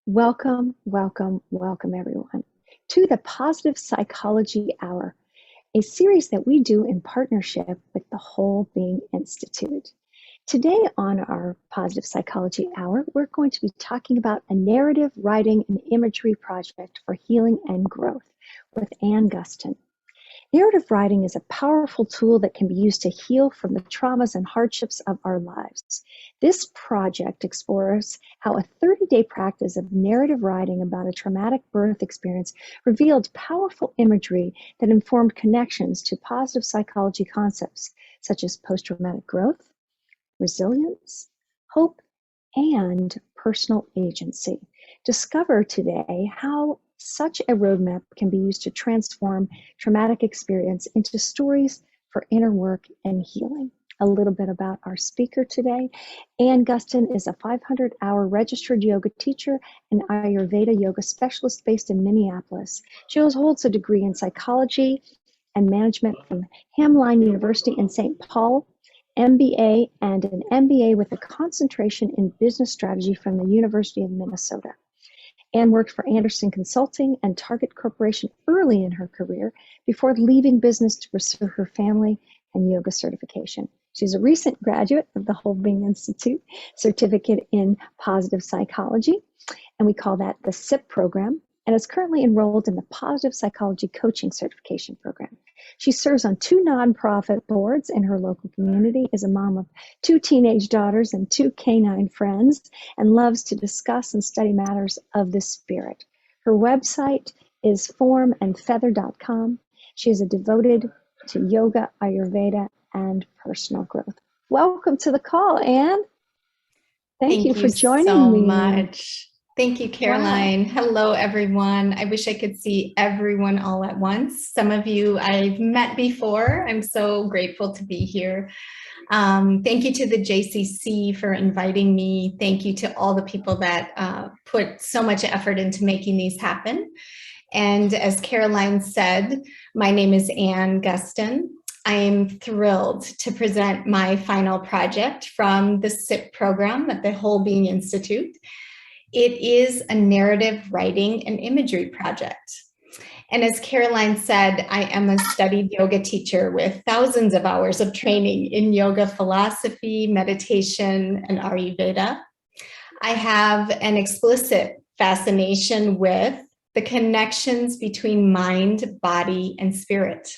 Welcome, welcome, welcome, everyone, to the Positive Psychology Hour, a series that we do in partnership with the Whole Being Institute. Today on our Positive Psychology Hour, we're going to be talking about a narrative writing and imagery project for healing and growth with Gustin. Narrative writing is a powerful tool that can be used to heal from the traumas and hardships of our lives. This project explores how a 30-day practice of narrative writing about a traumatic birth experience revealed powerful imagery that informed connections to positive psychology concepts such as post-traumatic growth, resilience, hope, and personal agency. Discover today how such a roadmap can be used to transform traumatic experience into stories for inner work and healing. A little bit about our speaker today. Gustin is a 500-hour registered yoga teacher and Ayurveda yoga specialist based in Minneapolis. She holds a degree in psychology and management from Hamline University in St. Paul, MBA, and an MBA with a concentration in business strategy from the University of Minnesota. Anne worked for Anderson Consulting and Target Corporation early in her career before leaving business to pursue her family and yoga certification. She's a recent graduate of the Whole Being Institute Certificate in Positive Psychology, and we call that the SIP program, and is currently enrolled in the Positive Psychology Coaching Certification Program. She serves on 2 nonprofit boards in her local community, is a mom of 2 teenage daughters and 2 canine friends, and loves to discuss and study matters of the spirit. Her website is formandfeather.com. She is devoted to yoga, Ayurveda, and personal growth. Welcome to the call, Anne. Thank you for joining so me. much. Thank you, Caroline. Wow. Hello, everyone. I wish I could see everyone all at once. Some of you I've met before. I'm so grateful to be here. Thank you to the JCC for inviting me. Thank you to all the people that put so much effort into making these happen. And as Caroline said, my name is Anne Gustin. I am thrilled to present my final project from the SIP program at the Whole Being Institute. It is a narrative writing and imagery project. And as Caroline said, I am a studied yoga teacher with thousands of hours of training in yoga philosophy, meditation, and Ayurveda. I have an explicit fascination with the connections between mind, body, and spirit.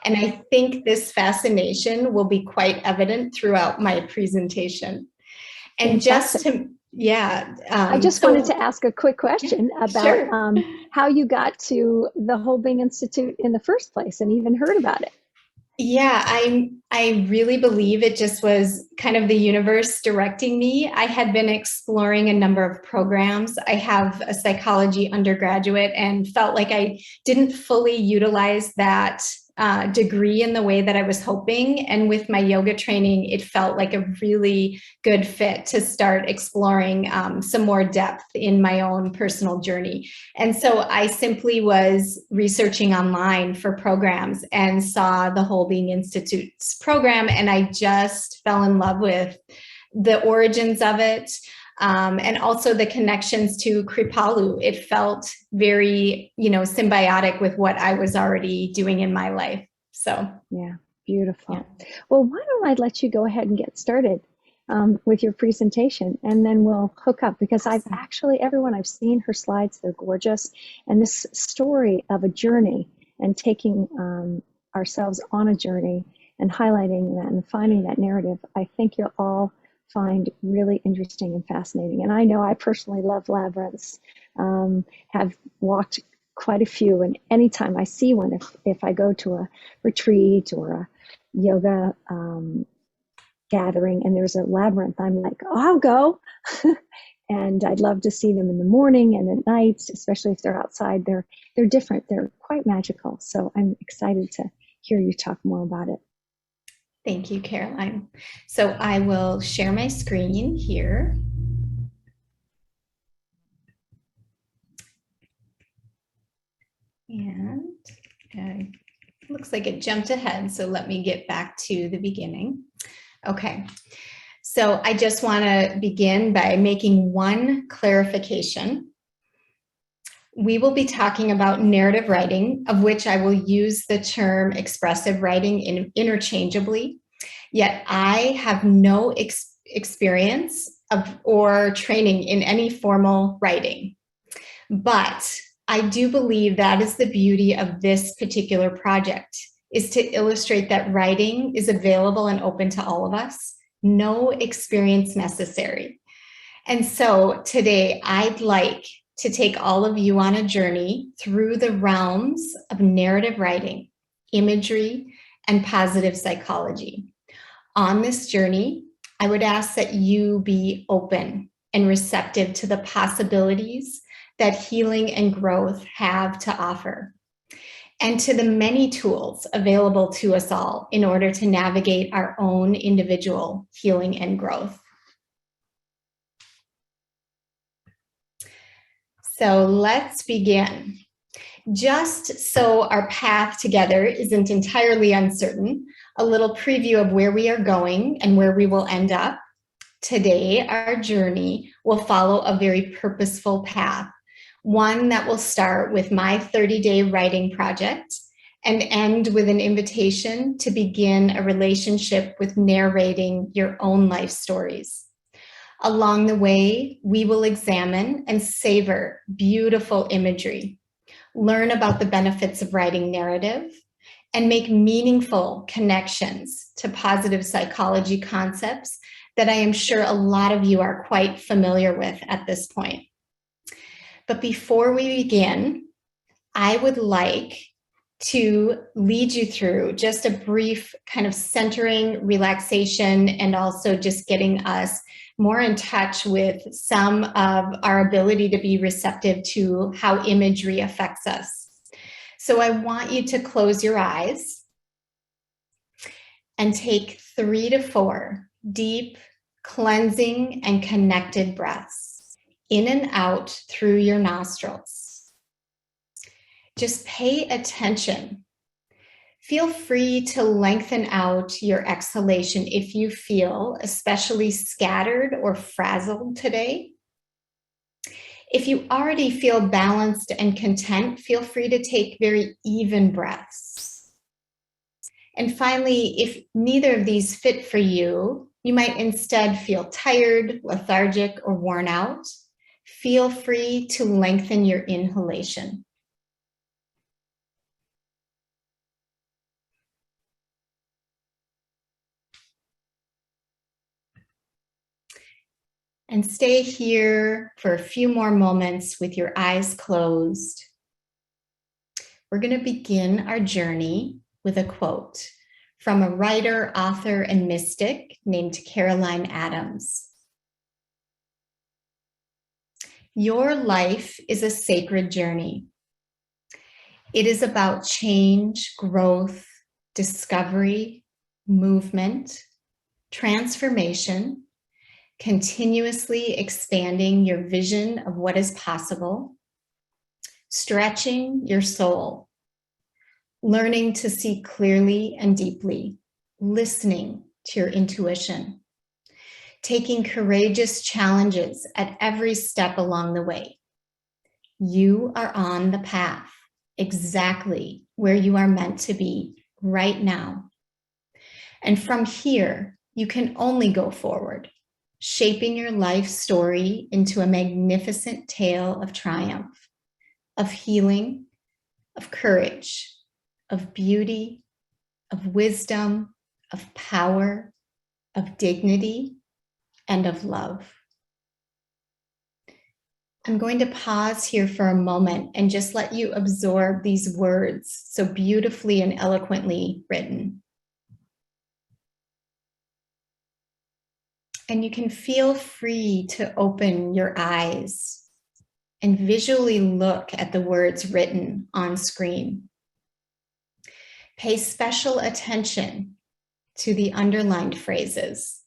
And I think this fascination will be quite evident throughout my presentation. And just to I just wanted to ask a quick question about how you got to the Whole Being Institute in the first place and even heard about it. Yeah, I really believe it just was kind of the universe directing me. I had been exploring a number of programs. I have a psychology undergraduate and felt like I didn't fully utilize that degree in the way that I was hoping. And with my yoga training, it felt like a really good fit to start exploring some more depth in my own personal journey. And so I simply was researching online for programs and saw the Whole Being Institute's program. And I just fell in love with the origins of it. And also the connections to Kripalu. It felt very, symbiotic with what I was already doing in my life. So, yeah, beautiful. Yeah. Well, why don't I let you go ahead and get started with your presentation, and then we'll hook up, because I've seen her slides. They're gorgeous. And this story of a journey and taking ourselves on a journey and highlighting that and finding that narrative, I think you'll all find really interesting and fascinating. And I know I personally love labyrinths, have walked quite a few, and anytime I see one, if I go to a retreat or a yoga gathering and there's a labyrinth, I'm like, oh, I'll go. And I'd love to see them in the morning and at night, especially if they're outside. They're different. They're quite magical. So I'm excited to hear you talk more about it. Thank you, Caroline. So I will share my screen here. And looks like it jumped ahead. So let me get back to the beginning. Okay. So I just want to begin by making one clarification. We will be talking about narrative writing, of which I will use the term expressive writing interchangeably. Yet I have no experience or training in any formal writing. But I do believe that is the beauty of this particular project, is to illustrate that writing is available and open to all of us, no experience necessary. And so today I'd like to take all of you on a journey through the realms of narrative writing, imagery, and positive psychology. On this journey, I would ask that you be open and receptive to the possibilities that healing and growth have to offer, and to the many tools available to us all in order to navigate our own individual healing and growth. So let's begin. Just so our path together isn't entirely uncertain, a little preview of where we are going and where we will end up. Today, our journey will follow a very purposeful path, one that will start with my 30-day writing project and end with an invitation to begin a relationship with narrating your own life stories. Along the way, we will examine and savor beautiful imagery, learn about the benefits of writing narrative, and make meaningful connections to positive psychology concepts that I am sure a lot of you are quite familiar with at this point. But before we begin, I would like to lead you through just a brief kind of centering, relaxation, and also just getting us more in touch with some of our ability to be receptive to how imagery affects us. So I want you to close your eyes and take 3 to 4 deep, cleansing, and connected breaths in and out through your nostrils. Just pay attention. Feel free to lengthen out your exhalation if you feel especially scattered or frazzled today. If you already feel balanced and content, feel free to take very even breaths. And finally, if neither of these fit for you, you might instead feel tired, lethargic, or worn out. Feel free to lengthen your inhalation. And stay here for a few more moments with your eyes closed. We're going to begin our journey with a quote from a writer, author, and mystic named Caroline Adams. Your life is a sacred journey. It is about change, growth, discovery, movement, transformation, continuously expanding your vision of what is possible, stretching your soul, learning to see clearly and deeply, listening to your intuition, taking courageous challenges at every step along the way. You are on the path, exactly where you are meant to be right now. And from here, you can only go forward, shaping your life story into a magnificent tale of triumph, of healing, of courage, of beauty, of wisdom, of power, of dignity, and of love. I'm going to pause here for a moment and just let you absorb these words so beautifully and eloquently written. And you can feel free to open your eyes and visually look at the words written on screen. Pay special attention to the underlined phrases,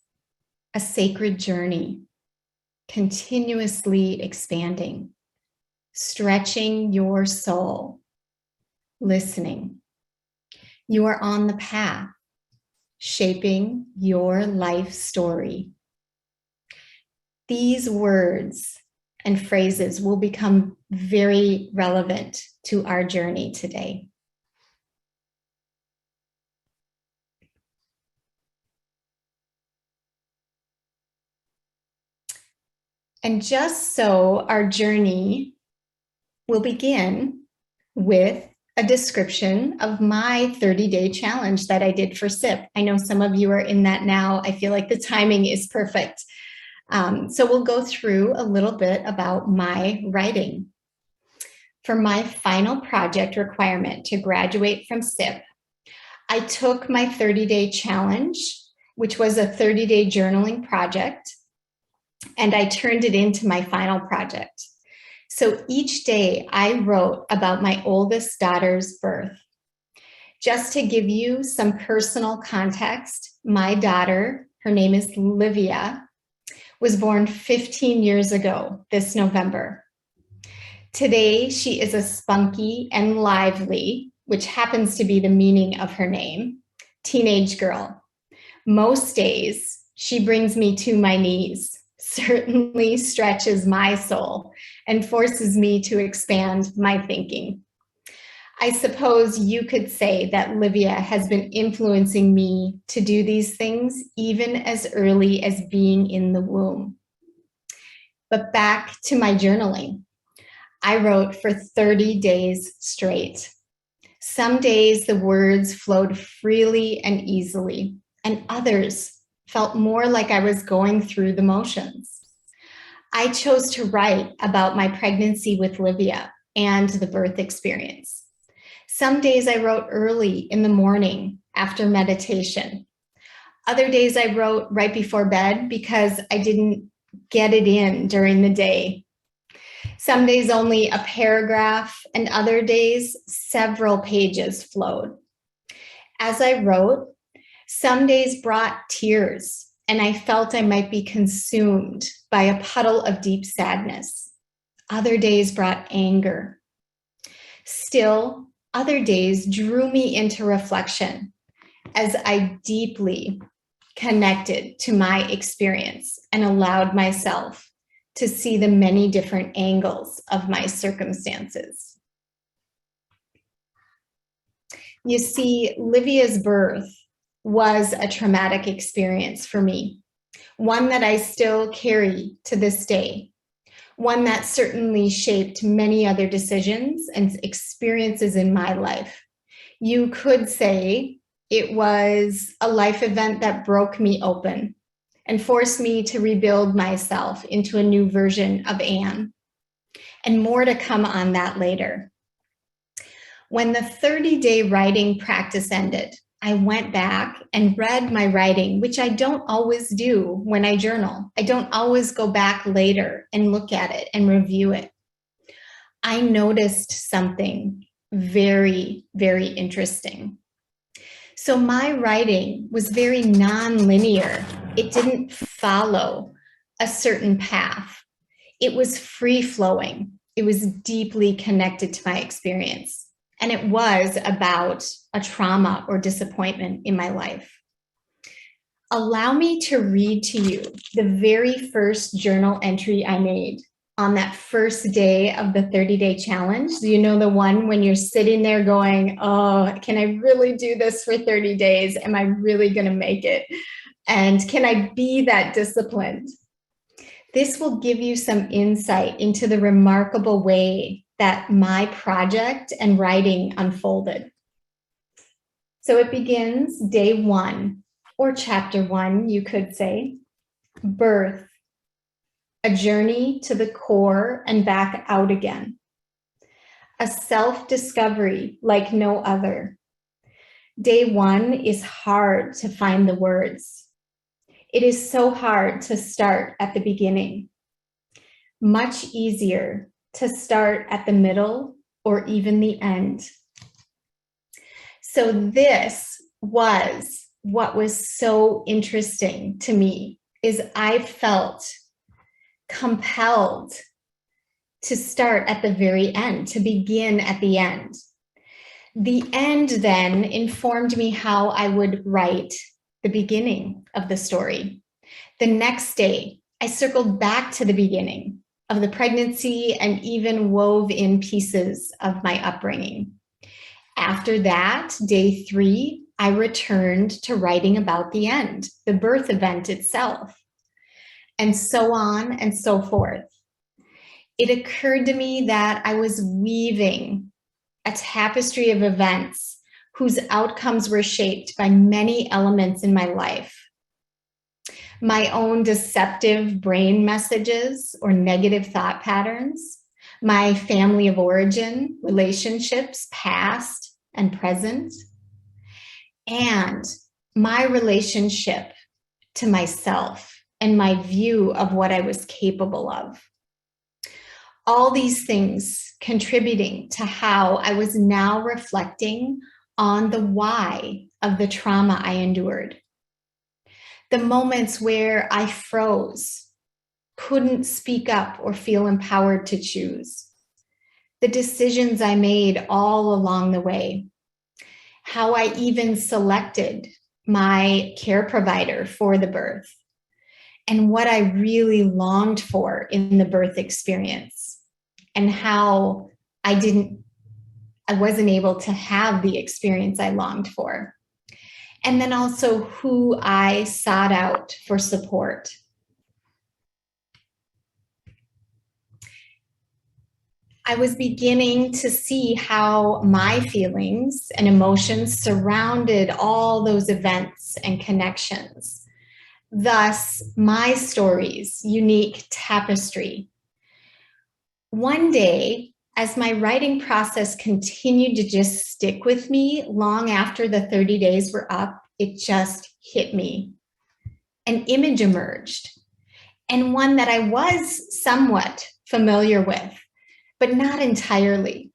a sacred journey, continuously expanding, stretching your soul, listening. You are on the path, shaping your life story. These words and phrases will become very relevant to our journey today. And just so our journey will begin with a description of my 30-day challenge that I did for SIP. I know some of you are in that now. I feel like the timing is perfect. So we'll go through a little bit about my writing. For my final project requirement to graduate from SIP, I took my 30-day challenge, which was a 30-day journaling project, and I turned it into my final project. So each day I wrote about my oldest daughter's birth. Just to give you some personal context, my daughter, her name is Livia, was born 15 years ago this November. Today, she is a spunky and lively, which happens to be the meaning of her name, teenage girl. Most days, she brings me to my knees, certainly stretches my soul, and forces me to expand my thinking. I suppose you could say that Livia has been influencing me to do these things even as early as being in the womb. But back to my journaling. I wrote for 30 days straight. Some days the words flowed freely and easily, and others felt more like I was going through the motions. I chose to write about my pregnancy with Livia and the birth experience. Some days I wrote early in the morning after meditation. Other days I wrote right before bed because I didn't get it in during the day. Some days only a paragraph, and other days several pages flowed. As I wrote, some days brought tears, and I felt I might be consumed by a puddle of deep sadness. Other days brought anger. Still, other days drew me into reflection as I deeply connected to my experience and allowed myself to see the many different angles of my circumstances. You see, Livia's birth was a traumatic experience for me, one that I still carry to this day, one that certainly shaped many other decisions and experiences in my life. You could say it was a life event that broke me open and forced me to rebuild myself into a new version of Anne. And more to come on that later. When the 30-day writing practice ended, I went back and read my writing, which I don't always do when I journal. I don't always go back later and look at it and review it. I noticed something very, very interesting. So my writing was very non-linear. It didn't follow a certain path. It was free-flowing. It was deeply connected to my experience. And it was about a trauma or disappointment in my life. Allow me to read to you the very first journal entry I made on that first day of the 30-day challenge. Do you know the one when you're sitting there going, oh, can I really do this for 30 days? Am I really going to make it? And can I be that disciplined? This will give you some insight into the remarkable way that my project and writing unfolded. So it begins day 1, or chapter 1, you could say, birth. A journey to the core and back out again. A self-discovery like no other. Day 1 is hard to find the words. It is so hard to start at the beginning. Much easier to start at the middle or even the end. So this was what was so interesting to me, is I felt compelled to start at the very end, to begin at the end. The end then informed me how I would write the beginning of the story. The next day, I circled back to the beginning of the pregnancy and even wove in pieces of my upbringing. After that, day 3, I returned to writing about the end, the birth event itself, and so on and so forth. It occurred to me that I was weaving a tapestry of events whose outcomes were shaped by many elements in my life. My own deceptive brain messages or negative thought patterns, my family of origin, relationships, past and present, and my relationship to myself and my view of what I was capable of. All these things contributing to how I was now reflecting on the why of the trauma I endured. The moments where I froze, couldn't speak up or feel empowered to choose. The decisions I made all along the way. How I even selected my care provider for the birth. And what I really longed for in the birth experience. And how I wasn't able to have the experience I longed for. And then also who I sought out for support. I was beginning to see how my feelings and emotions surrounded all those events and connections. Thus, my story's unique tapestry. One day, as my writing process continued to just stick with me long after the 30 days were up, it just hit me. An image emerged, and one that I was somewhat familiar with, but not entirely.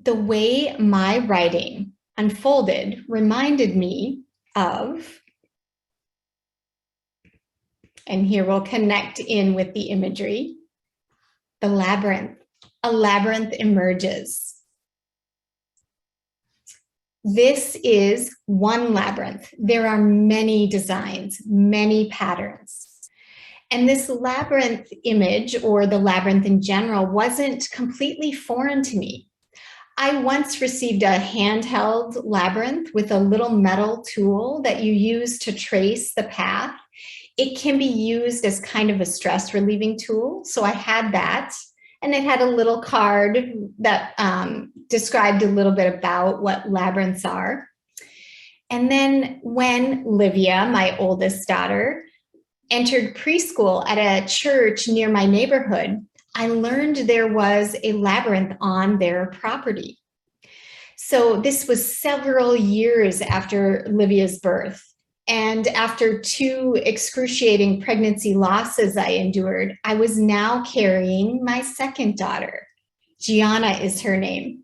The way my writing unfolded reminded me of, and here we'll connect in with the imagery, the labyrinth. A labyrinth emerges. This is one labyrinth. There are many designs, many patterns. And this labyrinth image, or the labyrinth in general, wasn't completely foreign to me. I once received a handheld labyrinth with a little metal tool that you use to trace the path. It can be used as kind of a stress relieving tool. So I had that, and it had a little card that described a little bit about what labyrinths are. And then when Livia, my oldest daughter, entered preschool at a church near my neighborhood, I learned there was a labyrinth on their property. So this was several years after Livia's birth. And after 2 excruciating pregnancy losses I endured, I was now carrying my second daughter. Gianna is her name.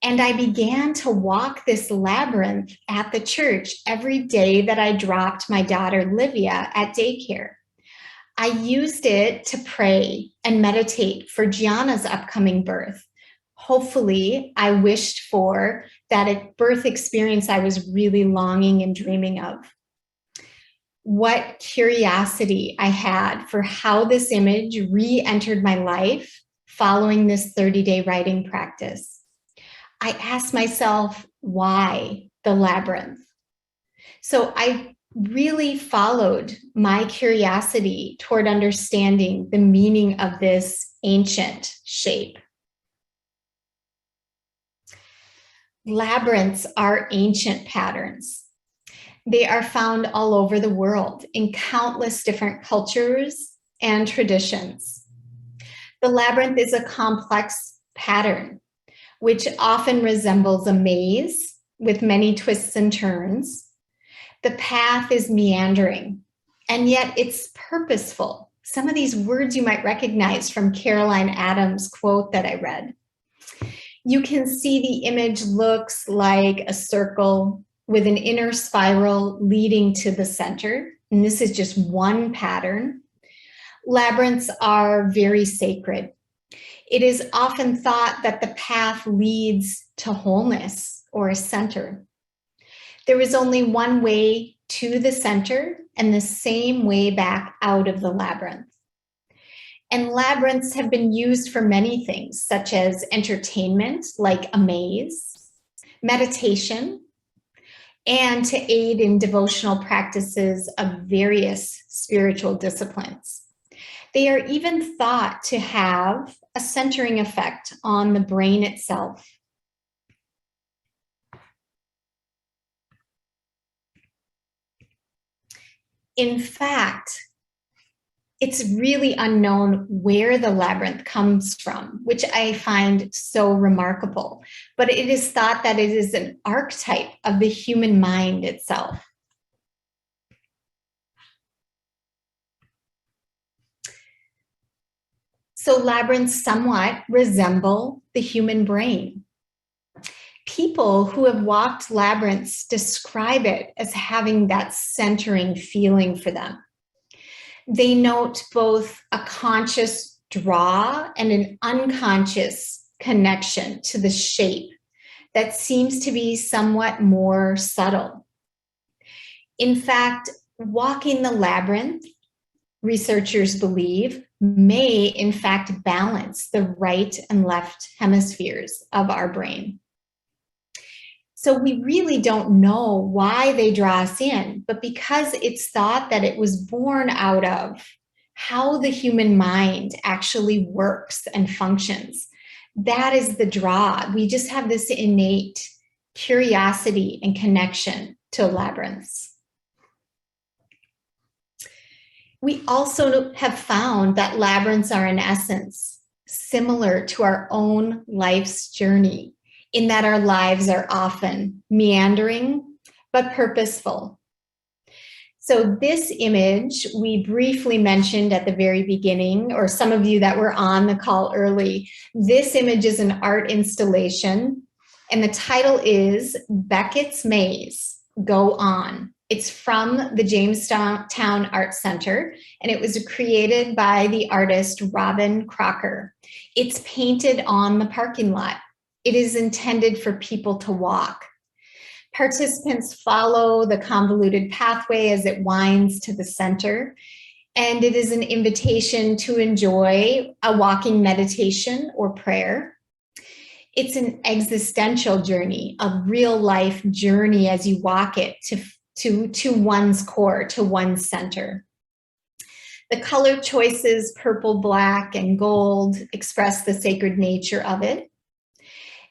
And I began to walk this labyrinth at the church every day that I dropped my daughter Livia at daycare. I used it to pray and meditate for Gianna's upcoming birth. Hopefully, I wished for that birth experience I was really longing and dreaming of. What curiosity I had for how this image re-entered my life following this 30-day writing practice. I asked myself, why the labyrinth? So I really followed my curiosity toward understanding the meaning of this ancient shape. Labyrinths are ancient patterns. They are found all over the world in countless different cultures and traditions. The labyrinth is a complex pattern, which often resembles a maze with many twists and turns. The path is meandering, and yet it's purposeful. Some of these words you might recognize from Caroline Adams' quote that I read. You can see the image looks like a circle with an inner spiral leading to the center. And this is just one pattern. Labyrinths are very sacred. It is often thought that the path leads to wholeness or a center. There is only one way to the center and the same way back out of the labyrinth. And labyrinths have been used for many things, such as entertainment, like a maze, meditation, and to aid in devotional practices of various spiritual disciplines. They are even thought to have a centering effect on the brain itself. In fact, it's really unknown where the labyrinth comes from, which I find so remarkable. But it is thought that it is an archetype of the human mind itself. So labyrinths somewhat resemble the human brain. People who have walked labyrinths describe it as having that centering feeling for them. They note both a conscious draw and an unconscious connection to the shape that seems to be somewhat more subtle. In fact, walking the labyrinth, researchers believe, may in fact balance the right and left hemispheres of our brain. So we really don't know why they draw us in, but because it's thought that it was born out of how the human mind actually works and functions, that is the draw. We just have this innate curiosity and connection to labyrinths. We also have found that labyrinths are in essence similar to our own life's journey, in that our lives are often meandering, but purposeful. So this image we briefly mentioned at the very beginning, or some of you that were on the call early, this image is an art installation, and the title is Beckett's Maze, Go On. It's from the Jamestown Art Center, and it was created by the artist Robin Crocker. It's painted on the parking lot. It is intended for people to walk. Participants follow the convoluted pathway as it winds to the center, and it is an invitation to enjoy a walking meditation or prayer. It's an existential journey, a real life journey as you walk it to one's core, to one's center. The color choices, purple, black, and gold, express the sacred nature of it.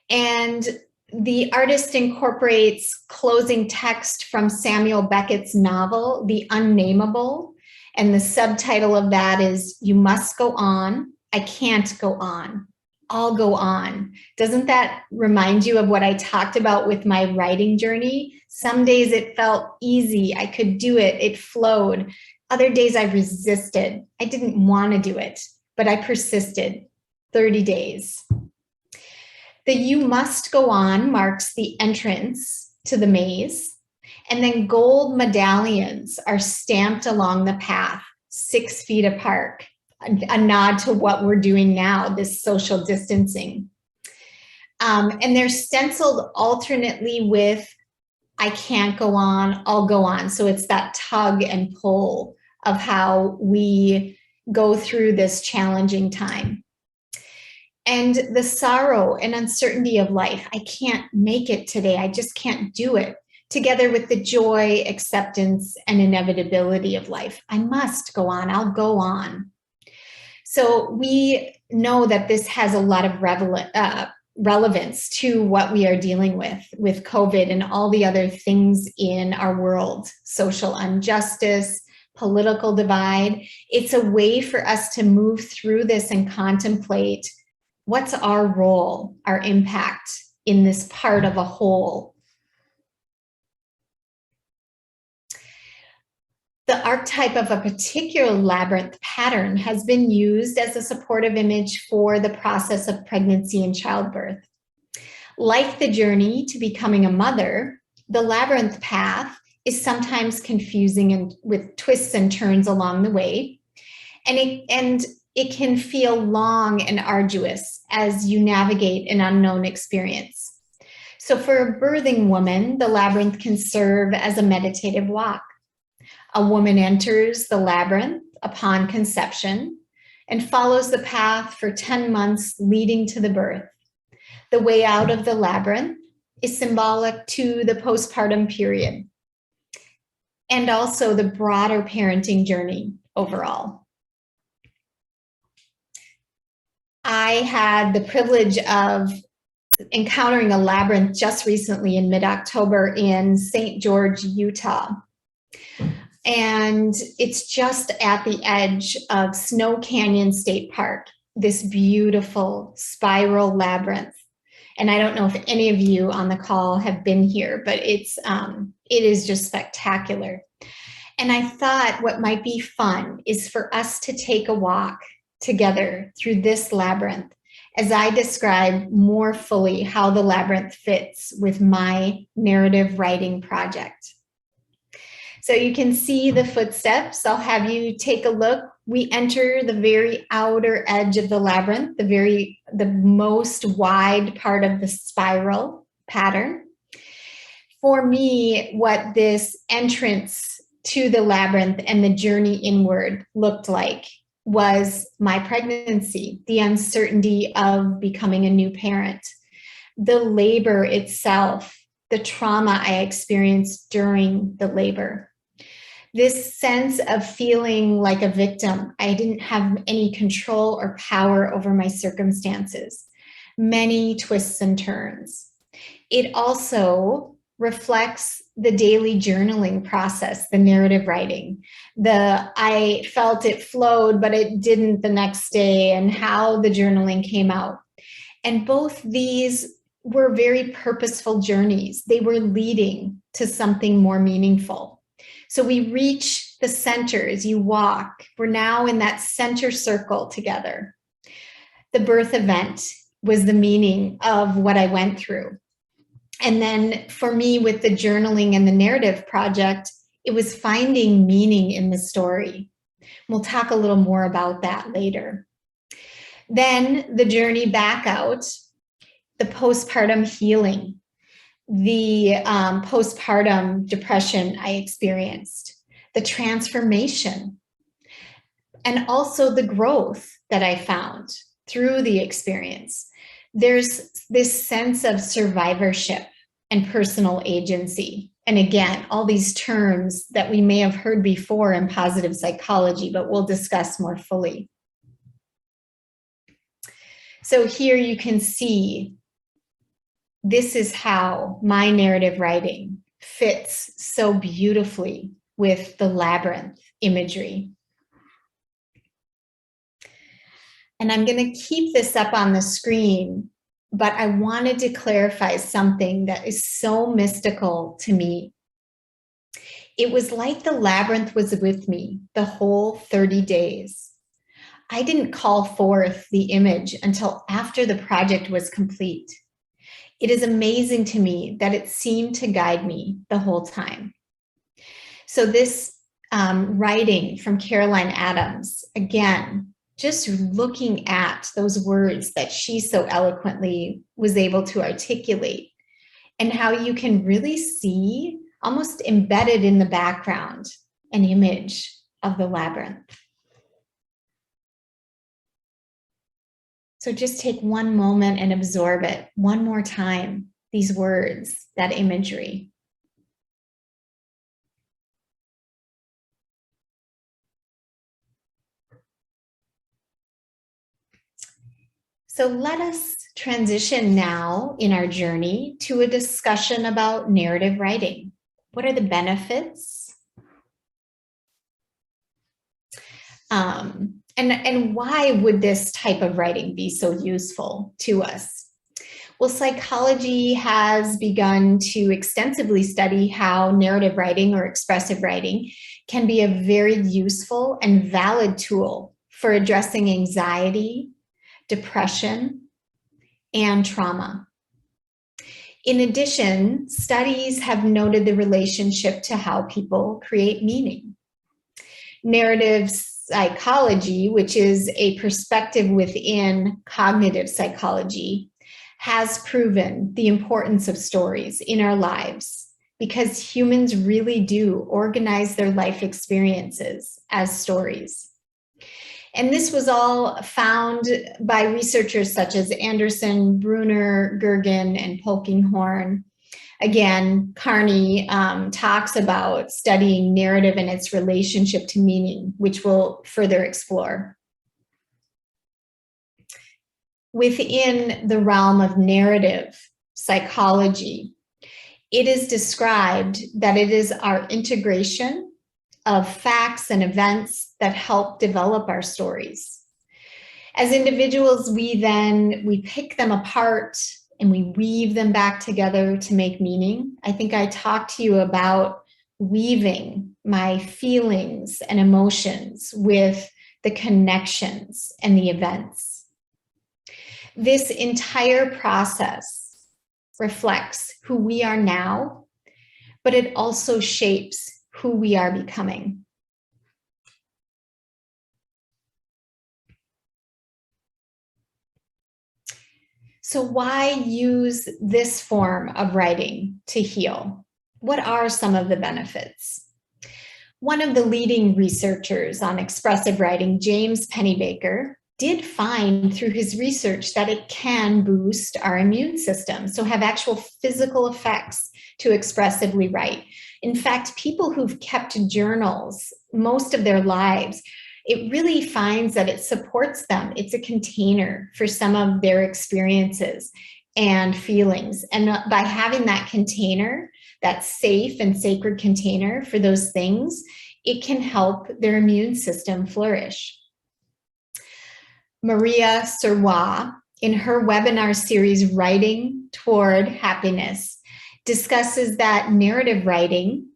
And the artist incorporates closing text from Samuel Beckett's novel, The Unnameable. And the subtitle of that is, You Must Go On, I Can't Go On, I'll Go On. Doesn't that remind you of what I talked about with my writing journey? Some days it felt easy, I could do it, it flowed. Other days I resisted, I didn't want to do it, but I persisted. 30 days. The You Must Go On marks the entrance to the maze, and then gold medallions are stamped along the path, 6 feet apart, a nod to what we're doing now, this social distancing. And they're stenciled alternately with, I can't go on, I'll go on. So it's that tug and pull of how we go through this challenging time. And the sorrow and uncertainty of life, I can't make it today, I just can't do it, together with the joy, acceptance, and inevitability of life. I must go on, I'll go on. So we know that this has a lot of relevance to what we are dealing with COVID and all the other things in our world, social injustice, political divide. It's a way for us to move through this and contemplate what's our role, our impact in this part of a whole. The archetype of a particular labyrinth pattern has been used as a supportive image for the process of pregnancy and childbirth. Like the journey to becoming a mother, the labyrinth path is sometimes confusing and with twists and turns along the way, and it can feel long and arduous as you navigate an unknown experience. So for a birthing woman, the labyrinth can serve as a meditative walk. A woman enters the labyrinth upon conception, and follows the path for 10 months leading to the birth. The way out of the labyrinth is symbolic to the postpartum period and also the broader parenting journey overall. I had the privilege of encountering a labyrinth just recently in mid-October in St. George, Utah. And it's just at the edge of Snow Canyon State Park, this beautiful spiral labyrinth. And I don't know if any of you on the call have been here, but it is just spectacular. And I thought what might be fun is for us to take a walk together through this labyrinth as I describe more fully how the labyrinth fits with my narrative writing project. So you can see the footsteps. I'll have you take a look. We enter the very outer edge of the labyrinth, the most wide part of the spiral pattern. For me, what this entrance to the labyrinth and the journey inward looked like was my pregnancy, the uncertainty of becoming a new parent, the labor itself, the trauma I experienced during the labor. This sense of feeling like a victim. I didn't have any control or power over my circumstances. Many twists and turns. It also reflects the daily journaling process, the narrative writing. I felt it flowed, but it didn't the next day, and how the journaling came out. And both these were very purposeful journeys. They were leading to something more meaningful. So we reach the center as you walk. We're now in that center circle together. The birth event was the meaning of what I went through. And then for me, with the journaling and the narrative project, it was finding meaning in the story. We'll talk a little more about that later. Then the journey back out, the postpartum healing, the postpartum depression I experienced, the transformation, and also the growth that I found through the experience. There's this sense of survivorship and personal agency. And again, all these terms that we may have heard before in positive psychology, but we'll discuss more fully. So here you can see this is how my narrative writing fits so beautifully with the labyrinth imagery. And I'm going to keep this up on the screen, but I wanted to clarify something that is so mystical to me. It was like the labyrinth was with me the whole 30 days. I didn't call forth the image until after the project was complete. It is amazing to me that it seemed to guide me the whole time. So this writing from Caroline Adams, again, just looking at those words that she so eloquently was able to articulate, and how you can really see, almost embedded in the background, an image of the labyrinth. So just take one moment and absorb it one more time, these words, that imagery. So let us transition now in our journey to a discussion about narrative writing. What are the benefits? And why would this type of writing be so useful to us? Well, psychology has begun to extensively study how narrative writing or expressive writing can be a very useful and valid tool for addressing anxiety, depression, and trauma. In addition, studies have noted the relationship to how people create meaning. Narrative psychology, which is a perspective within cognitive psychology, has proven the importance of stories in our lives because humans really do organize their life experiences as stories. And this was all found by researchers such as Anderson, Brunner, Gergen, and Polkinghorne. Again, Carney talks about studying narrative and its relationship to meaning, which we'll further explore. Within the realm of narrative psychology, it is described that it is our integration of facts and events that help develop our stories. As individuals, we pick them apart and we weave them back together to make meaning. I think I talked to you about weaving my feelings and emotions with the connections and the events. This entire process reflects who we are now, but it also shapes who we are becoming. So why use this form of writing to heal? What are some of the benefits? One of the leading researchers on expressive writing, James Pennebaker, did find through his research that it can boost our immune system, so have actual physical effects to expressively write. In fact, people who've kept journals most of their lives, it really finds that it supports them. It's a container for some of their experiences and feelings. And by having that container, that safe and sacred container for those things, it can help their immune system flourish. Maria Serwa, in her webinar series, Writing Toward Happiness, discusses that narrative writing,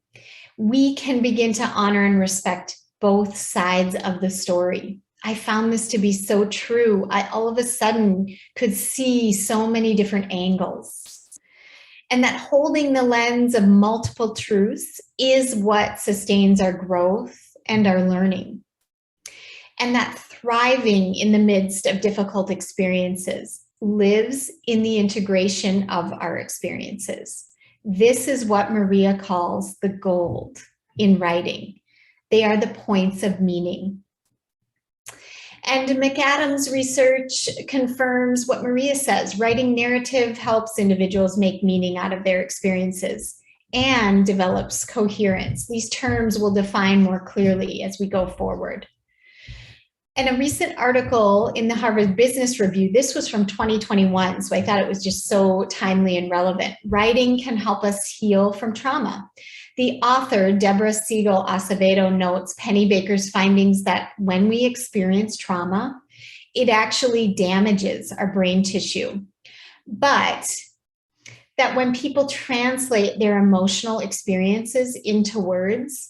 we can begin to honor and respect both sides of the story. I found this to be so true. I all of a sudden could see so many different angles. And that holding the lens of multiple truths is what sustains our growth and our learning. And that thriving in the midst of difficult experiences lives in the integration of our experiences. This is what Maria calls the gold in writing. They are the points of meaning. And McAdams' research confirms what Maria says. Writing narrative helps individuals make meaning out of their experiences and develops coherence. These terms will define more clearly as we go forward. And a recent article in the Harvard Business Review, this was from 2021, so I thought it was just so timely and relevant. Writing can help us heal from trauma. The author, Deborah Siegel Acevedo, notes Pennebaker's findings that when we experience trauma, it actually damages our brain tissue. But that when people translate their emotional experiences into words,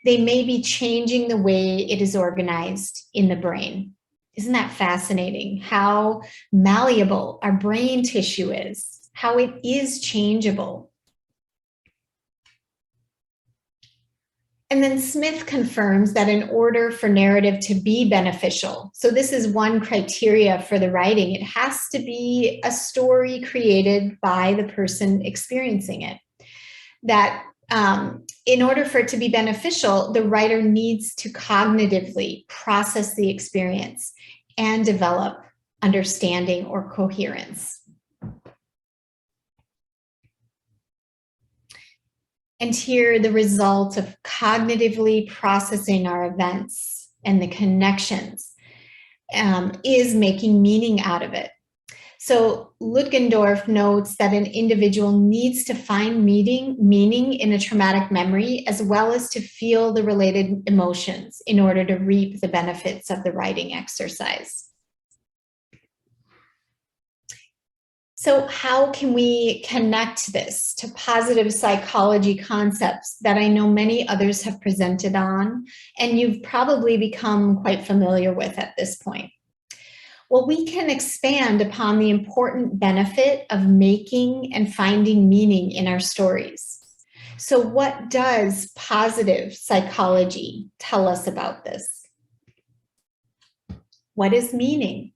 they may be changing the way it is organized in the brain. Isn't that fascinating? How malleable our brain tissue is, how it is changeable. And then Smith confirms that in order for narrative to be beneficial, so this is one criteria for the writing, it has to be a story created by the person experiencing it. That in order for it to be beneficial, the writer needs to cognitively process the experience and develop understanding or coherence. And here, the result of cognitively processing our events and the connections is making meaning out of it. So Lutgendorf notes that an individual needs to find meaning in a traumatic memory, as well as to feel the related emotions in order to reap the benefits of the writing exercise. So how can we connect this to positive psychology concepts that I know many others have presented on, and you've probably become quite familiar with at this point? Well, we can expand upon the important benefit of making and finding meaning in our stories. So what does positive psychology tell us about this? What is meaning?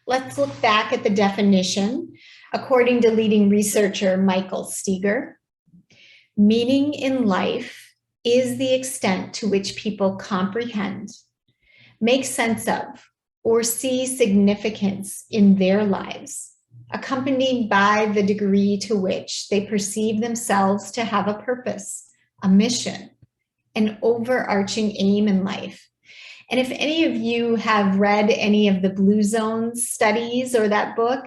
Let's look back at the definition. According to leading researcher Michael Steger, meaning in life is the extent to which people comprehend, make sense of, or see significance in their lives, accompanied by the degree to which they perceive themselves to have a purpose, a mission, an overarching aim in life. And if any of you have read any of the Blue Zones studies or that book,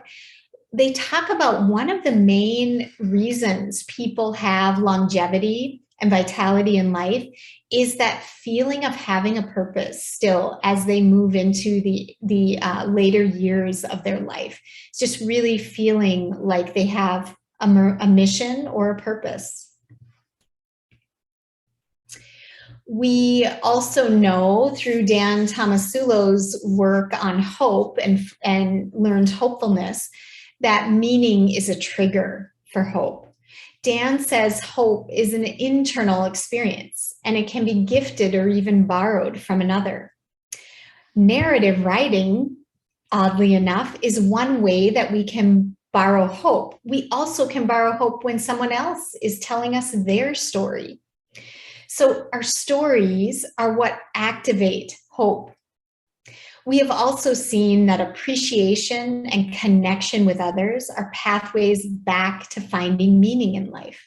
they talk about one of the main reasons people have longevity and vitality in life is that feeling of having a purpose still as they move into the later years of their life. It's just really feeling like they have a mission or a purpose. We also know through Dan Tomasulo's work on hope and learned hopefulness that meaning is a trigger for hope. Dan says hope is an internal experience and it can be gifted or even borrowed from another. Narrative writing, oddly enough, is one way that we can borrow hope. We also can borrow hope when someone else is telling us their story. So our stories are what activate hope. We have also seen that appreciation and connection with others are pathways back to finding meaning in life.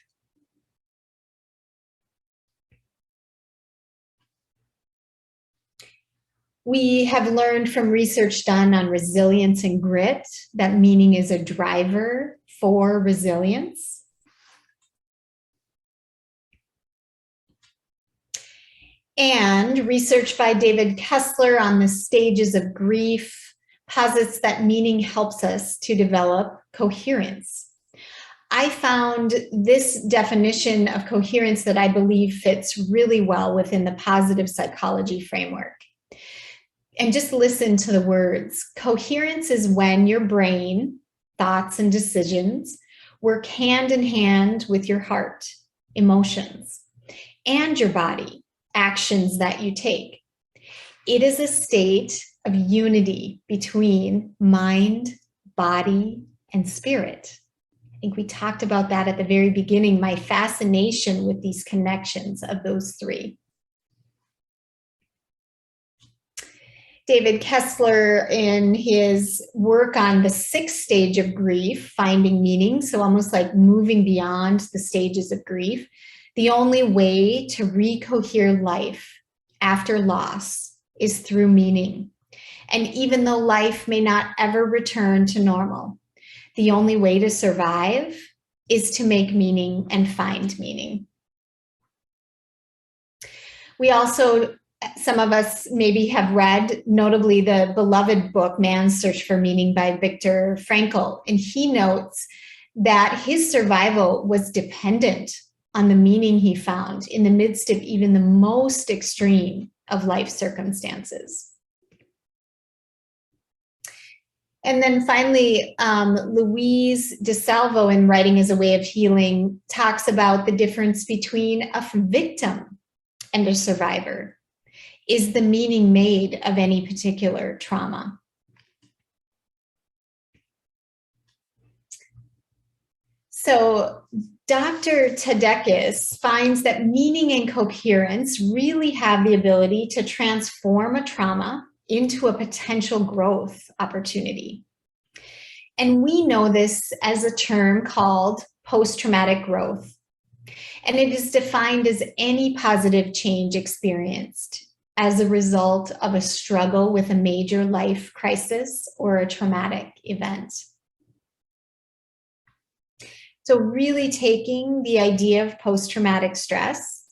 We have learned from research done on resilience and grit that meaning is a driver for resilience. And research by David Kessler on the stages of grief posits that meaning helps us to develop coherence. I found this definition of coherence that I believe fits really well within the positive psychology framework. And just listen to the words. Coherence is when your brain, thoughts and decisions work hand in hand with your heart, emotions, and your body, actions that you take. It is a state of unity between mind, body, and spirit. I think we talked about that at the very beginning, my fascination with these connections of those three. David Kessler, in his work on the 6th stage of grief, finding meaning, so almost like moving beyond the stages of grief, the only way to recohere life after loss is through meaning. And even though life may not ever return to normal, the only way to survive is to make meaning and find meaning. We also, some of us maybe have read, notably the beloved book, Man's Search for Meaning by Viktor Frankl, and he notes that his survival was dependent on the meaning he found in the midst of even the most extreme of life circumstances. And then finally, Louise DeSalvo, in Writing as a Way of Healing, talks about the difference between a victim and a survivor. Is the meaning made of any particular trauma? So Dr. Tadekis finds that meaning and coherence really have the ability to transform a trauma into a potential growth opportunity. And we know this as a term called post-traumatic growth. And it is defined as any positive change experienced as a result of a struggle with a major life crisis or a traumatic event. So really taking the idea of post-traumatic stress,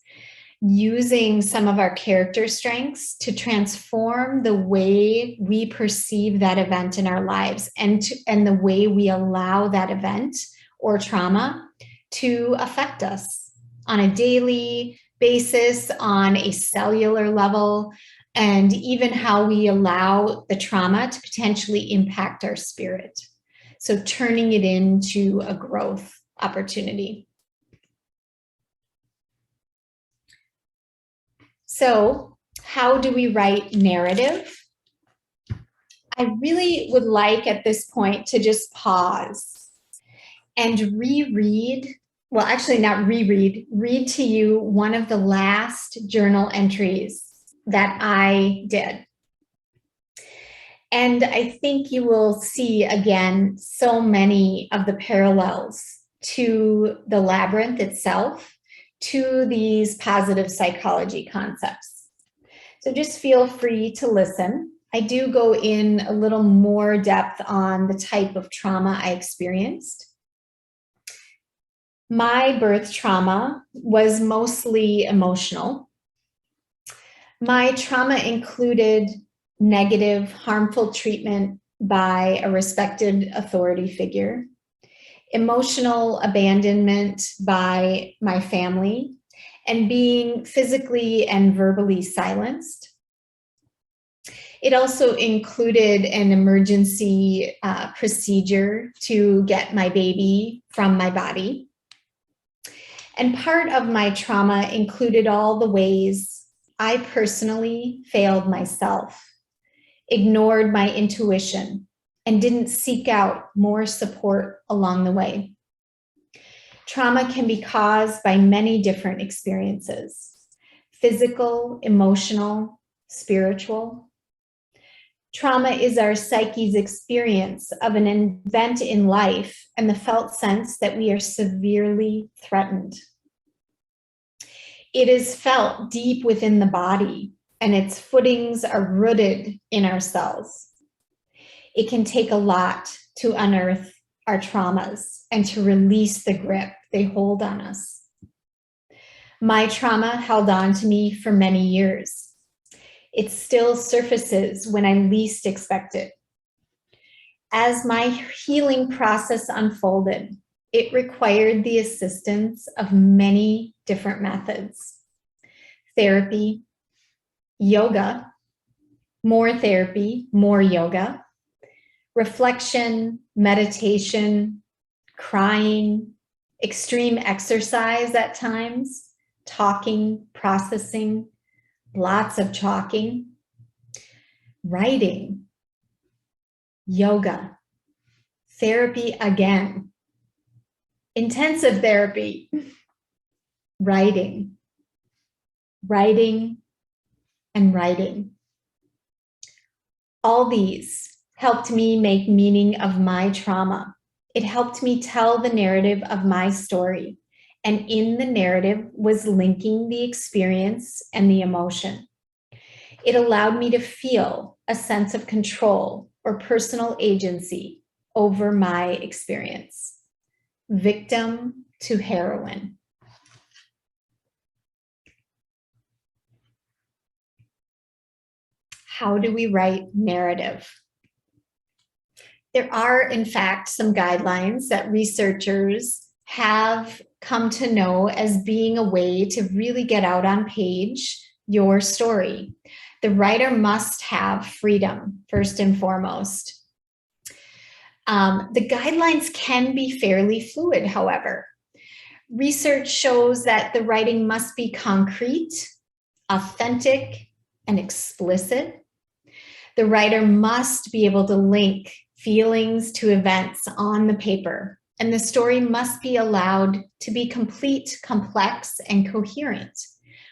using some of our character strengths to transform the way we perceive that event in our lives and the way we allow that event or trauma to affect us on a daily basis, on a cellular level, and even how we allow the trauma to potentially impact our spirit. So turning it into a growth opportunity. So how do we write narrative? I really would like at this point to just pause and reread, well, actually not reread, read to you one of the last journal entries that I did. And I think you will see again so many of the parallels to the labyrinth itself, to these positive psychology concepts. So just feel free to listen. I do go in a little more depth on the type of trauma I experienced. My birth trauma was mostly emotional. My trauma included negative, harmful treatment by a respected authority figure, emotional abandonment by my family, and being physically and verbally silenced. It also included an emergency procedure to get my baby from my body. And part of my trauma included all the ways I personally failed myself, ignored my intuition, and didn't seek out more support along the way. Trauma can be caused by many different experiences: physical, emotional, spiritual. Trauma is our psyche's experience of an event in life and the felt sense that we are severely threatened. It is felt deep within the body, and its footings are rooted in our cells. It can take a lot to unearth our traumas and to release the grip they hold on us. My trauma held on to me for many years. It still surfaces when I least expect it. As my healing process unfolded, it required the assistance of many different methods: therapy, yoga, more therapy, more yoga, reflection, meditation, crying, extreme exercise at times, talking, processing, lots of talking, writing, yoga, therapy again, intensive therapy, writing, and writing. All these helped me make meaning of my trauma. It helped me tell the narrative of my story, and in the narrative was linking the experience and the emotion. It allowed me to feel a sense of control or personal agency over my experience. Victim to heroine. How do we write narrative? There are, in fact, some guidelines that researchers have come to know as being a way to really get out on page your story. The writer must have freedom, first and foremost. The guidelines can be fairly fluid, however. Research shows that the writing must be concrete, authentic, and explicit. The writer must be able to link feelings to events on the paper, and the story must be allowed to be complete, complex, and coherent,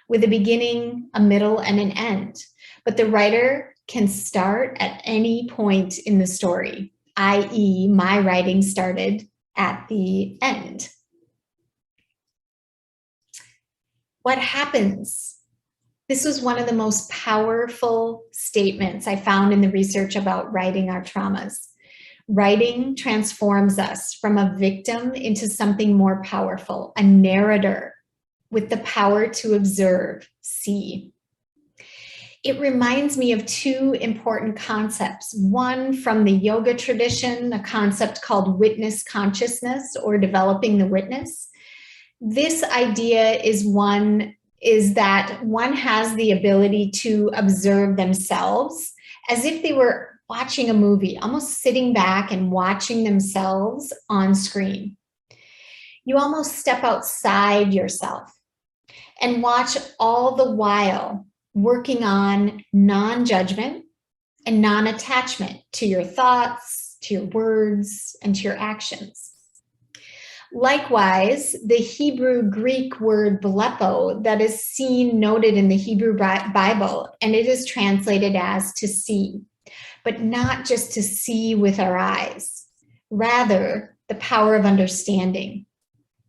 with a beginning, a middle, and an end. But the writer can start at any point in the story, i.e., my writing started at the end. What happens? This was one of the most powerful statements I found in the research about writing our traumas. Writing transforms us from a victim into something more powerful, a narrator with the power to observe, see. It reminds me of two important concepts. One from the yoga tradition, a concept called witness consciousness, or developing the witness. This idea is that one has the ability to observe themselves as if they were watching a movie, almost sitting back and watching themselves on screen. You almost step outside yourself and watch all the while working on non-judgment and non-attachment to your thoughts, to your words, and to your actions. Likewise, the Hebrew-Greek word blepo that is noted in the Hebrew Bible, and it is translated as to see. but not just to see with our eyes, rather the power of understanding,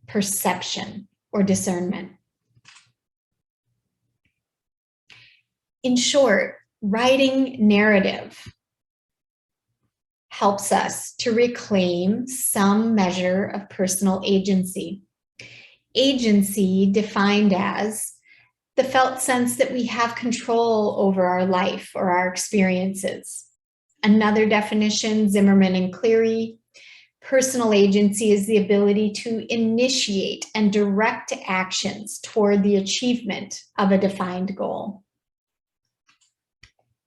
perception, or discernment. In short, writing narrative helps us to reclaim some measure of personal agency. Agency defined as the felt sense that we have control over our life or our experiences. Another definition, Zimmerman and Cleary, personal agency is the ability to initiate and direct actions toward the achievement of a defined goal.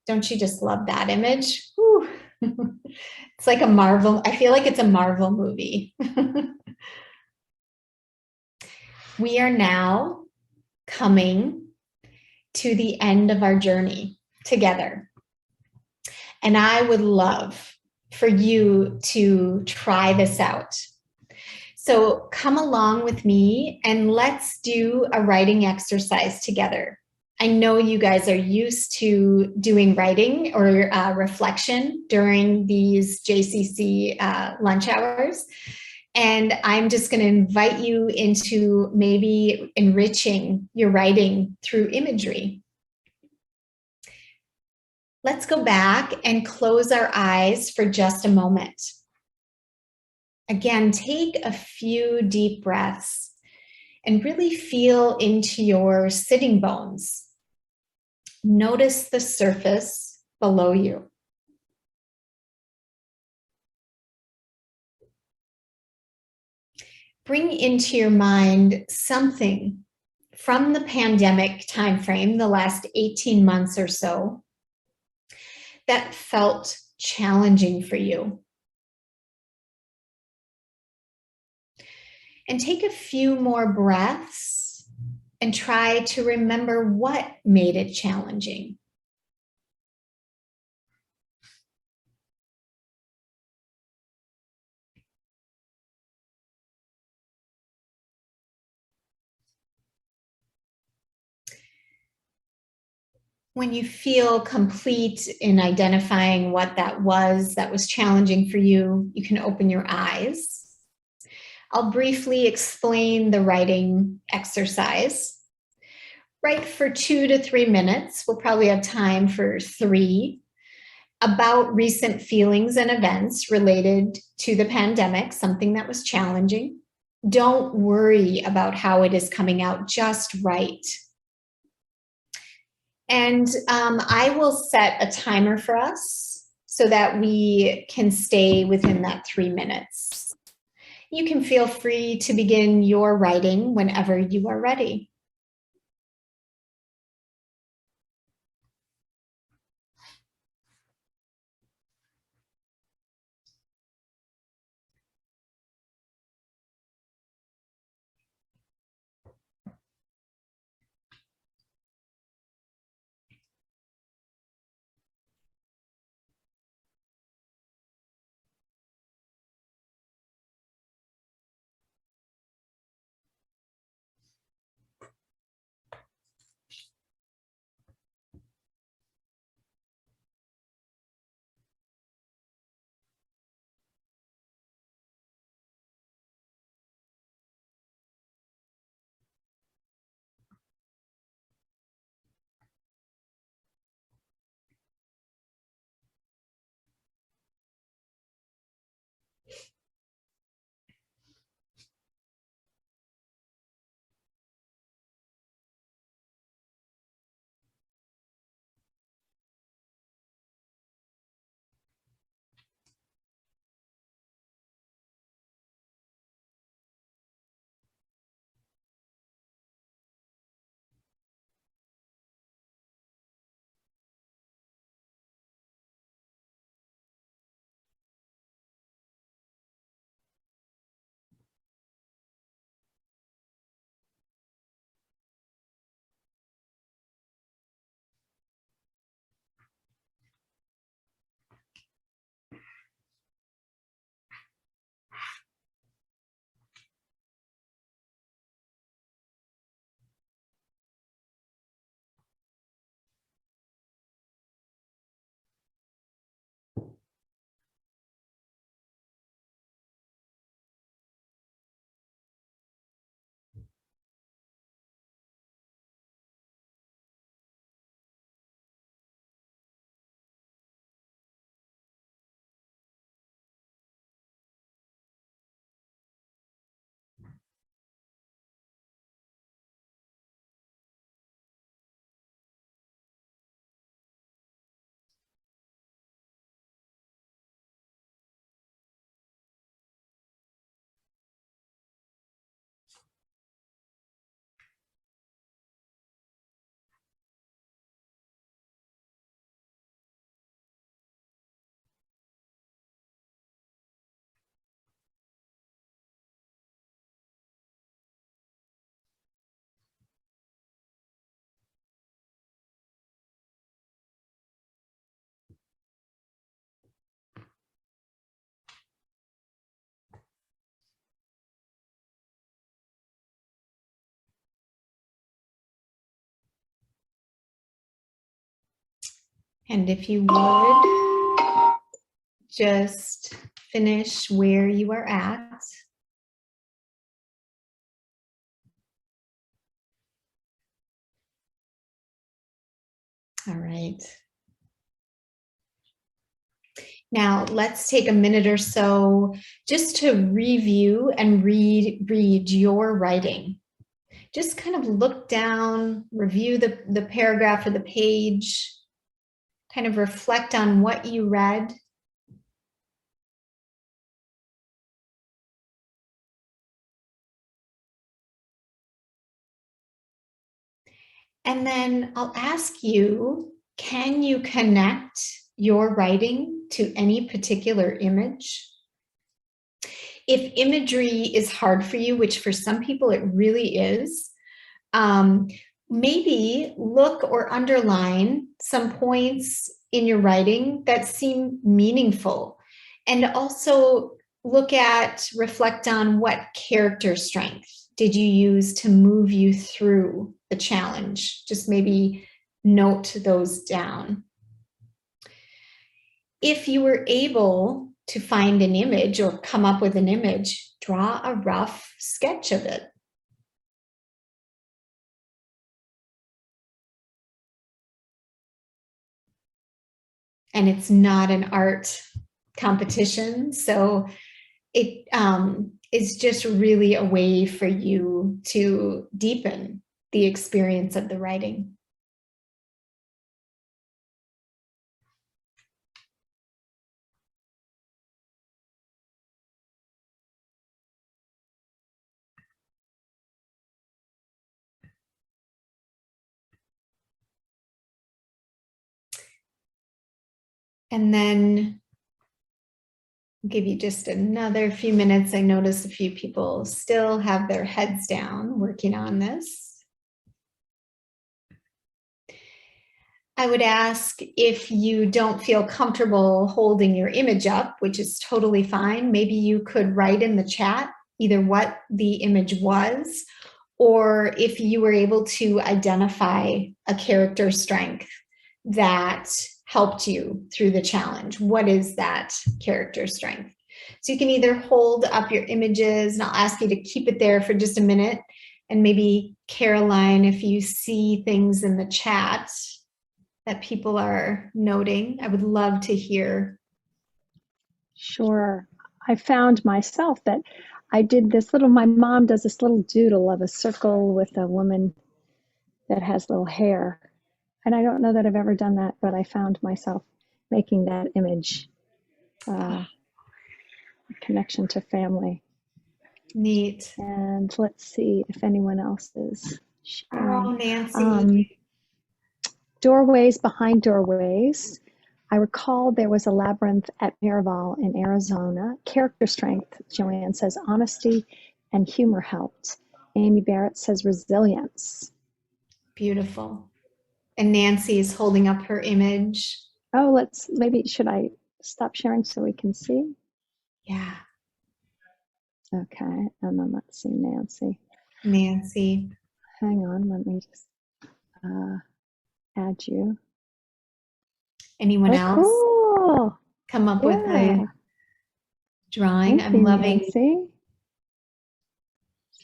Don't you just love that image? Whew. It's like a Marvel, I feel like it's a Marvel movie. We are now coming to the end of our journey together. And I would love for you to try this out. So come along with me and let's do a writing exercise together. I know you guys are used to doing writing or reflection during these JCC lunch hours. And I'm just going to invite you into maybe enriching your writing through imagery. Let's go back and close our eyes for just a moment. Again, take a few deep breaths and really feel into your sitting bones. Notice the surface below you. Bring into your mind something from the pandemic timeframe, the last 18 months or so, that felt challenging for you. And take a few more breaths and try to remember what made it challenging. When you feel complete in identifying what that was challenging for you, you can open your eyes. I'll briefly explain the writing exercise. Write for 2 to 3 minutes. We'll probably have time for 3 about recent feelings and events related to the pandemic, something that was challenging. Don't worry about how it is coming out, just write. And I will set a timer for us so that we can stay within that 3 minutes. You can feel free to begin your writing whenever you are ready. And if you would, just finish where you are at. All right. Now let's take a minute or so just to review and read your writing. Just kind of look down, review the paragraph or the page, kind of reflect on what you read. And then I'll ask you, can you connect your writing to any particular image? If imagery is hard for you, which for some people it really is, maybe look or underline some points in your writing that seem meaningful. And also reflect on what character strength did you use to move you through the challenge. Just maybe note those down. If you were able to find an image or come up with an image, draw a rough sketch of it. And it's not an art competition, so it is just really a way for you to deepen the experience of the writing. And then I'll give you just another few minutes. I notice a few people still have their heads down working on this. I would ask, if you don't feel comfortable holding your image up, which is totally fine, maybe you could write in the chat either what the image was, or if you were able to identify a character strength that helped you through the challenge. What is that character strength? So you can either hold up your images, and I'll ask you to keep it there for just a minute. And maybe Caroline, if you see things in the chat that people are noting, I would love to hear. Sure. I found myself that I did this little, my mom does this little doodle of a circle with a woman that has little hair. And I don't know that I've ever done that, but I found myself making that image, connection to family. Neat. And let's see if anyone else is sharing. Oh, Nancy. Doorways behind doorways. I recall there was a labyrinth at Miraval in Arizona. Character strength, Joanne says, honesty and humor helped. Amy Barrett says resilience. Beautiful. And Nancy is holding up her image. Oh, should I stop sharing so we can see? Yeah. Okay, and then let's see Nancy. Nancy. Hang on, let me just add you. Anyone else? Cool. Come up with a drawing. Thank you, I'm loving Nancy.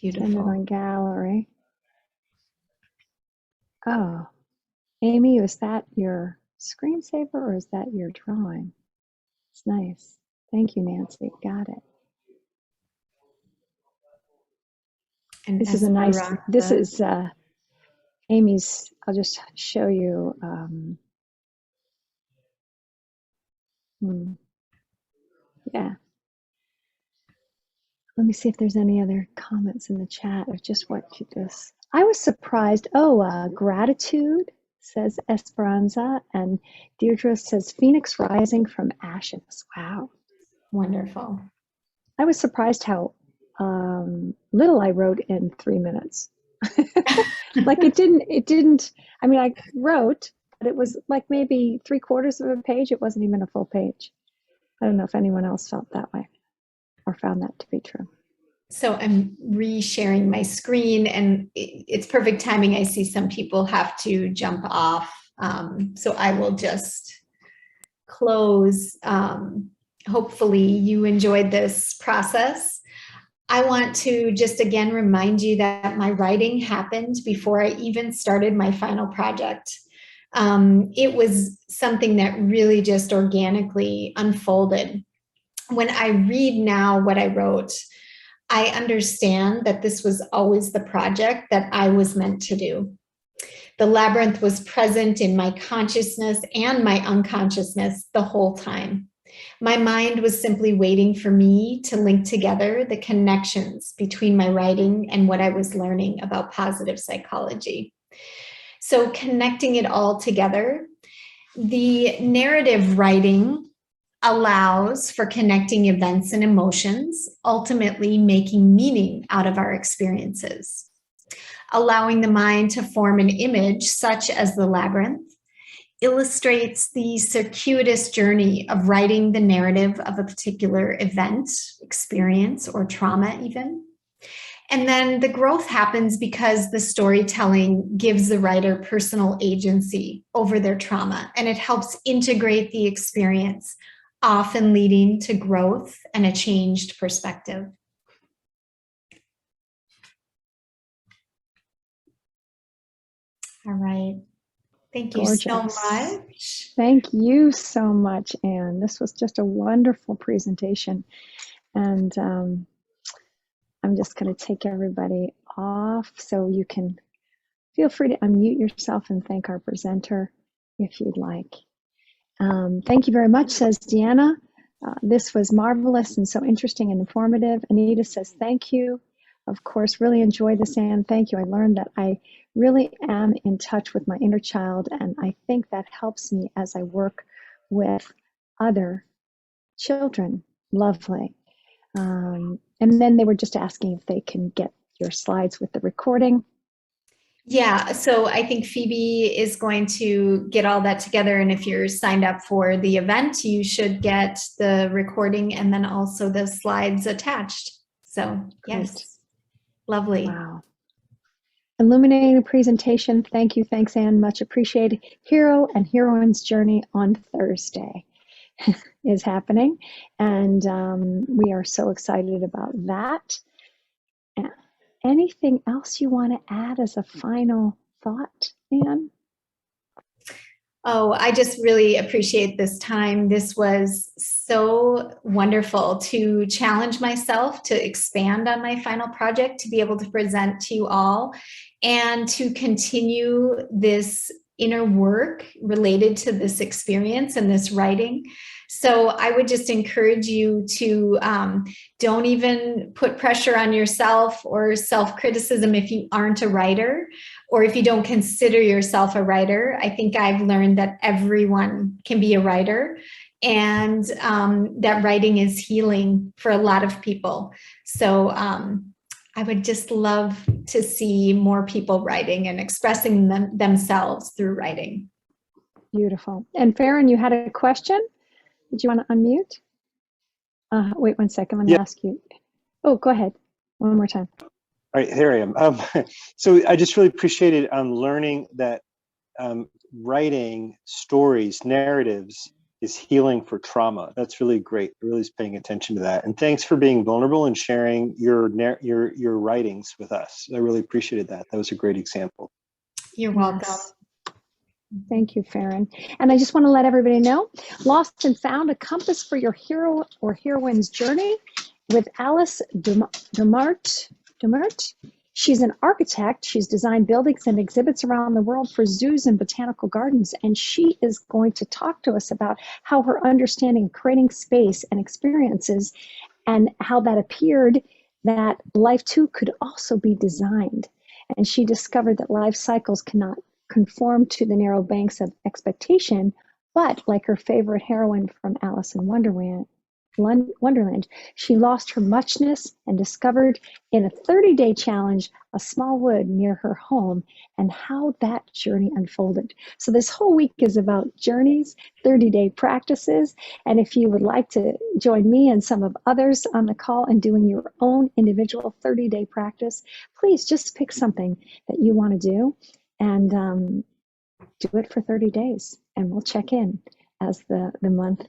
Beautiful. Send it on gallery. Oh, Amy, is that your screensaver or is that your drawing? It's nice. Thank you, Nancy. Got it. And this is a nice, this is Amy's, I'll just show you. Yeah. Let me see if there's any other comments in the chat of just what you just, I was surprised. Oh, gratitude, says Esperanza, and Deirdre says Phoenix rising from ashes. Wow. Wonderful. I was surprised how little I wrote in 3 minutes. Like it didn't, I mean, I wrote, but it was like maybe 3/4 of a page. It wasn't even a full page. I don't know if anyone else felt that way or found that to be true. So I'm re-sharing my screen, and it's perfect timing. I see some people have to jump off So I will just close. Hopefully you enjoyed this process. I want to just again remind you that my writing happened before I even started my final project. It was something that really just organically unfolded. When I read now what I wrote, I understand that this was always the project that I was meant to do. The labyrinth was present in my consciousness and my unconsciousness the whole time. My mind was simply waiting for me to link together the connections between my writing and what I was learning about positive psychology. So connecting it all together, the narrative writing allows for connecting events and emotions, ultimately making meaning out of our experiences. Allowing the mind to form an image such as the labyrinth illustrates the circuitous journey of writing the narrative of a particular event, experience, or trauma even. And then the growth happens because the storytelling gives the writer personal agency over their trauma, and it helps integrate the experience, often leading to growth and a changed perspective. All right. Thank you so much. Thank you so much, Anne. This was just a wonderful presentation. And I'm just going to take everybody off so you can feel free to unmute yourself and thank our presenter if you'd like. Thank you very much, says Deanna. This was marvelous and so interesting and informative. Anita says, thank you. Of course, really enjoyed this, Anne. Thank you. I learned that I really am in touch with my inner child, and I think that helps me as I work with other children. Lovely. And then they were just asking if they can get your slides with the recording. Yeah, so I think Phoebe is going to get all that together, and if you're signed up for the event, you should get the recording and then also the slides attached. So yes. Great. Lovely. Wow. Illuminating presentation. Thank you. Thanks, Anne. Much appreciated. Hero and Heroine's Journey on Thursday is happening. And we are so excited about that. Anything else you want to add as a final thought, Anne? Oh, I just really appreciate this time. This was so wonderful to challenge myself, to expand on my final project, to be able to present to you all, and to continue this inner work related to this experience and this writing. So I would just encourage you to don't even put pressure on yourself or self-criticism if you aren't a writer, or if you don't consider yourself a writer. I think I've learned that everyone can be a writer, and that writing is healing for a lot of people. So I would just love to see more people writing and expressing themselves through writing. Beautiful. And Farron, you had a question? Did you want to unmute? Wait 1 second, let me ask you. Oh, go ahead, one more time. All right, here I am. So I just really appreciated learning that writing stories, narratives, is healing for trauma. That's really great. Really is paying attention to that. And thanks for being vulnerable and sharing your writings with us. I really appreciated that. That was a great example. You're welcome. Yes. Thank you, Farron. And I just want to let everybody know, Lost and Found, a compass for your hero or heroine's journey with Alice Demart. She's an architect. She's designed buildings and exhibits around the world for zoos and botanical gardens. And she is going to talk to us about how her understanding of creating space and experiences and how that appeared that life too could also be designed. And she discovered that life cycles cannot conform to the narrow banks of expectation, but like her favorite heroine from Alice in Wonderland, she lost her muchness and discovered in a 30-day challenge a small wood near her home and how that journey unfolded. So this whole week is about journeys, 30-day practices. And if you would like to join me and some of others on the call in doing your own individual 30-day practice, please just pick something that you want to do. And do it for 30 days, and we'll check in as the month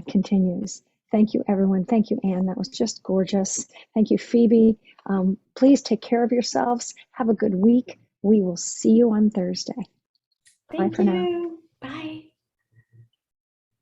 continues. Thank you, everyone. Thank you, Anne. That was just gorgeous. Thank you, Phoebe. Please take care of yourselves. Have a good week. We will see you on Thursday. Bye Thank for now. you. Bye.